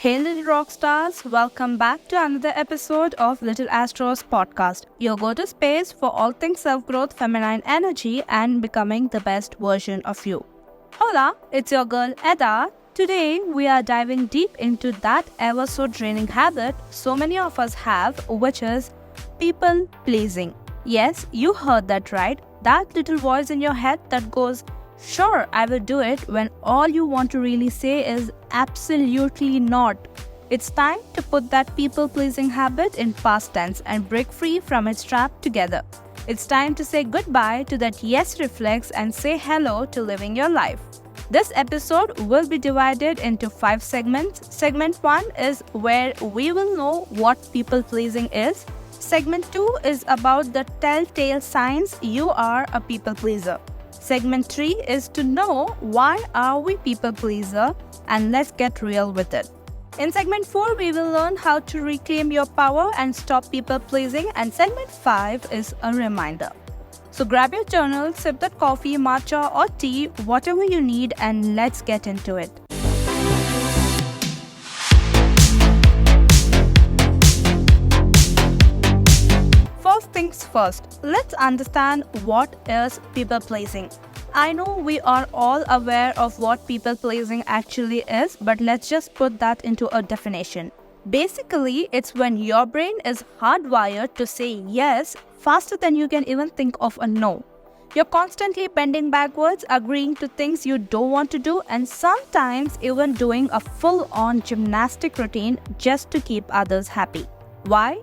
Hey little rock stars, welcome back to another episode of Little Astro's podcast, your go-to space for all things self-growth, feminine energy, and becoming the best version of you. Hola, it's your girl Eda. Today, we are diving deep into that ever-so-draining habit so many of us have, which is people-pleasing. Yes, you heard that right. That little voice in your head that goes, "Sure, I will do it," when all you want to really say is absolutely not. It's time to put that people-pleasing habit in past tense and break free from its trap together. It's time to say goodbye to that yes reflex and say hello to living your life. This episode will be divided into 5 segments. Segment 1 is where we will know what people-pleasing is. Segment 2 is about the telltale signs you are a people-pleaser. Segment 3 is to know why are we people-pleaser, and let's get real with it. In segment 4, we will learn how to reclaim your power and stop people-pleasing, and segment 5 is a reminder. So grab your journal, sip that coffee, matcha or tea, whatever you need, and let's get into it. First things first, let's understand what is people-pleasing. I know we are all aware of what people-pleasing actually is, but let's just put that into a definition. Basically, it's when your brain is hardwired to say yes faster than you can even think of a no. You're constantly bending backwards, agreeing to things you don't want to do, and sometimes even doing a full-on gymnastic routine just to keep others happy. Why?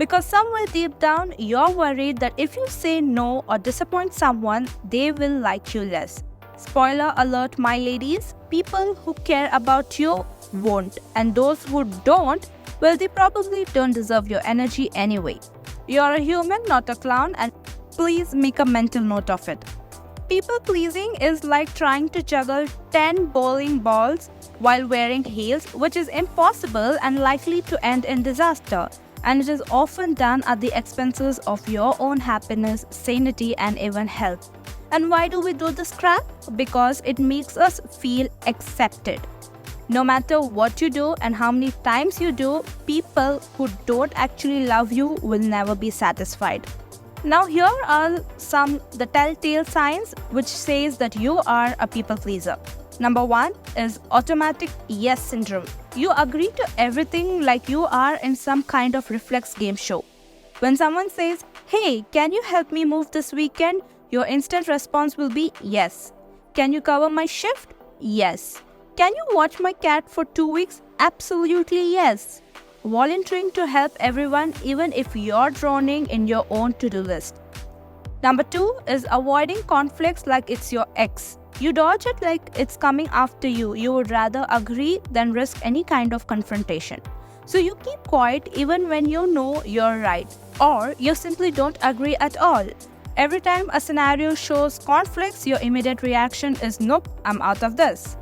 Because somewhere deep down, you're worried that if you say no or disappoint someone, they will like you less. Spoiler alert, my ladies, people who care about you won't, and those who don't, well, they probably don't deserve your energy anyway. You're a human, not a clown, and please make a mental note of it. People-pleasing is like trying to juggle 10 bowling balls while wearing heels, which is impossible and likely to end in disaster. And it is often done at the expenses of your own happiness, sanity, and even health. And why do we do this crap? Because it makes us feel accepted. No matter what you do and how many times you do, people who don't actually love you will never be satisfied. Now here are the telltale signs which says that you are a people pleaser. Number 1 is automatic yes syndrome. You agree to everything like you are in some kind of reflex game show. When someone says, "Hey, can you help me move this weekend?" your instant response will be yes. "Can you cover my shift?" Yes. "Can you watch my cat for 2 weeks?" Absolutely yes. Volunteering to help everyone even if you're drowning in your own to-do list. Number 2 is avoiding conflicts like it's your ex. You dodge it like it's coming after you. You would rather agree than risk any kind of confrontation. So you keep quiet even when you know you're right, or you simply don't agree at all. Every time a scenario shows conflicts, your immediate reaction is, "Nope, I'm out of this."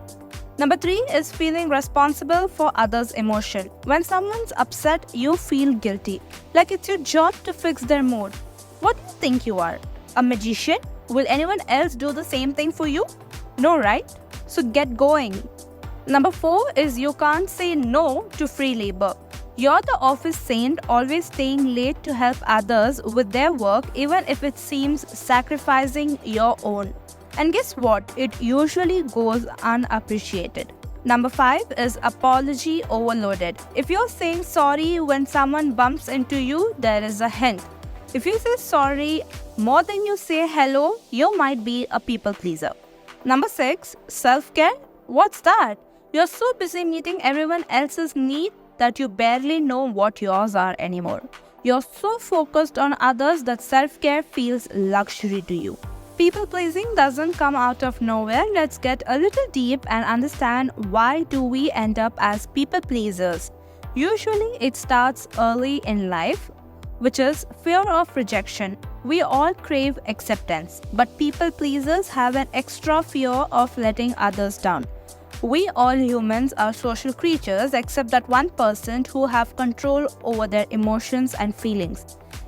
Number 3 is feeling responsible for others' emotion. When someone's upset, you feel guilty, like it's your job to fix their mood. What do you think you are? A magician? Will anyone else do the same thing for you? No, right? So get going. Number 4 is you can't say no to free labor. You're the office saint, always staying late to help others with their work, even if it seems sacrificing your own. And guess what? It usually goes unappreciated. Number 5 is apology overloaded. If you're saying sorry when someone bumps into you, there is a hint. If you say sorry more than you say hello, you might be a people pleaser. Number 6, self-care. What's that? You're so busy meeting everyone else's need that you barely know what yours are anymore. You're so focused on others that self-care feels luxury to you. People-pleasing doesn't come out of nowhere. Let's get a little deep and understand why do we end up as people-pleasers. Usually, it starts early in life, which is fear of rejection. We all crave acceptance, but people-pleasers have an extra fear of letting others down. We all humans are social creatures except that one person who have control over their emotions and feelings.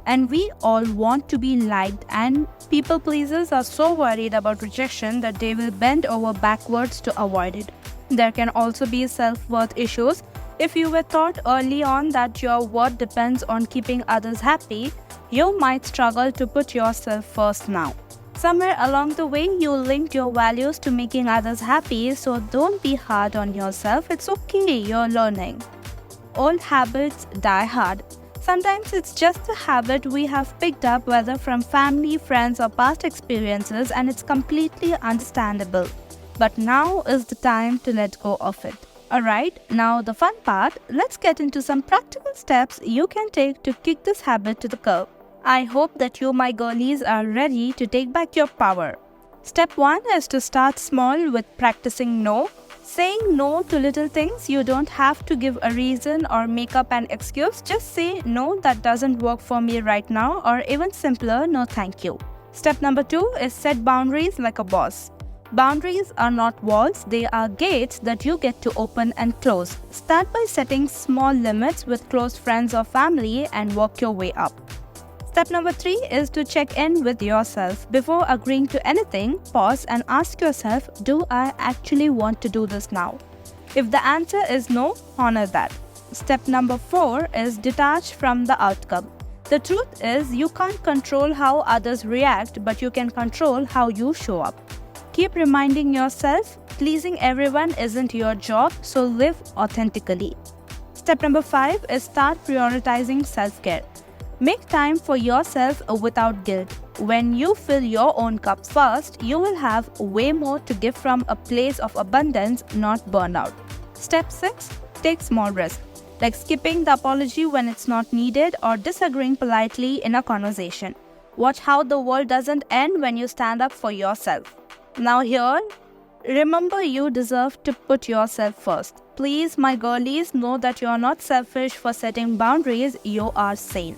And we all want to be liked, and people pleasers are so worried about rejection that they will bend over backwards to avoid it. There can also be self-worth issues. If you were taught early on that your worth depends on keeping others happy, you might struggle to put yourself first now. Somewhere along the way, you linked your values to making others happy, so don't be hard on yourself. It's okay, you're learning. Old habits die hard. Sometimes it's just a habit we have picked up, whether from family, friends, or past experiences, and it's completely understandable. But now is the time to let go of it. Alright, now the fun part, let's get into some practical steps you can take to kick this habit to the curb. I hope that you, my girlies, are ready to take back your power. Step 1 is to start small with practicing no. Saying no to little things, you don't have to give a reason or make up an excuse. Just say no, that doesn't work for me right now, or even simpler, no thank you. Step number 2 is set boundaries like a boss. Boundaries are not walls, they are gates that you get to open and close. Start by setting small limits with close friends or family and work your way up. Step number 3 is to check in with yourself. Before agreeing to anything, pause and ask yourself, do I actually want to do this now? If the answer is no, honor that. Step number 4 is detach from the outcome. The truth is, you can't control how others react, but you can control how you show up. Keep reminding yourself, pleasing everyone isn't your job, so live authentically. Step number 5 is start prioritizing self-care. Make time for yourself without guilt. When you fill your own cup first, you will have way more to give from a place of abundance, not burnout. Step 6, take small risks, like skipping the apology when it's not needed or disagreeing politely in a conversation. Watch how the world doesn't end when you stand up for yourself. Now here, remember you deserve to put yourself first. Please, my girlies, know that you are not selfish for setting boundaries, you are sane.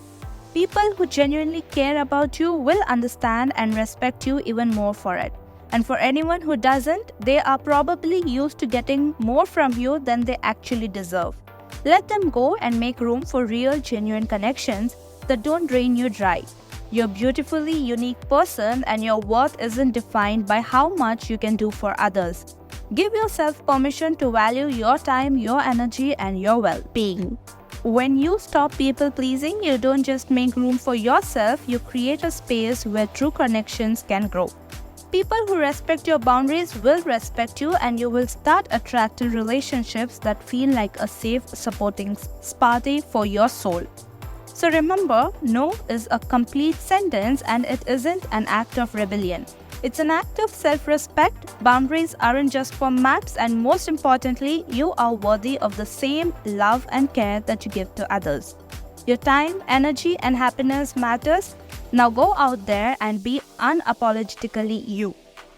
People who genuinely care about you will understand and respect you even more for it. And for anyone who doesn't, they are probably used to getting more from you than they actually deserve. Let them go and make room for real, genuine connections that don't drain you dry. You're a beautifully unique person, and your worth isn't defined by how much you can do for others. Give yourself permission to value your time, your energy, and your well-being. When you stop people-pleasing, you don't just make room for yourself, you create a space where true connections can grow. People who respect your boundaries will respect you, and you will start attracting relationships that feel like a safe, supporting sparty for your soul. So remember, no is a complete sentence, and it isn't an act of rebellion. It's an act of self-respect. Boundaries aren't just for maps, and most importantly, you are worthy of the same love and care that you give to others. Your time, energy, and happiness matters. Now go out there and be unapologetically you.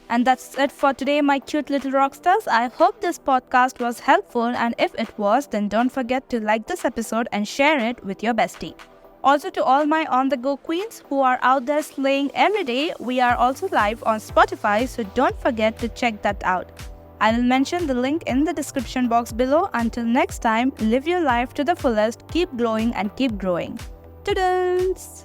And that's it for today, my cute little rockstars. I hope this podcast was helpful, and if it was, then don't forget to like this episode and share it with your bestie. Also, to all my on-the-go queens who are out there slaying every day, we are also live on Spotify, so don't forget to check that out. I will mention the link in the description box below. Until next time, live your life to the fullest, keep glowing and keep growing. Toodles!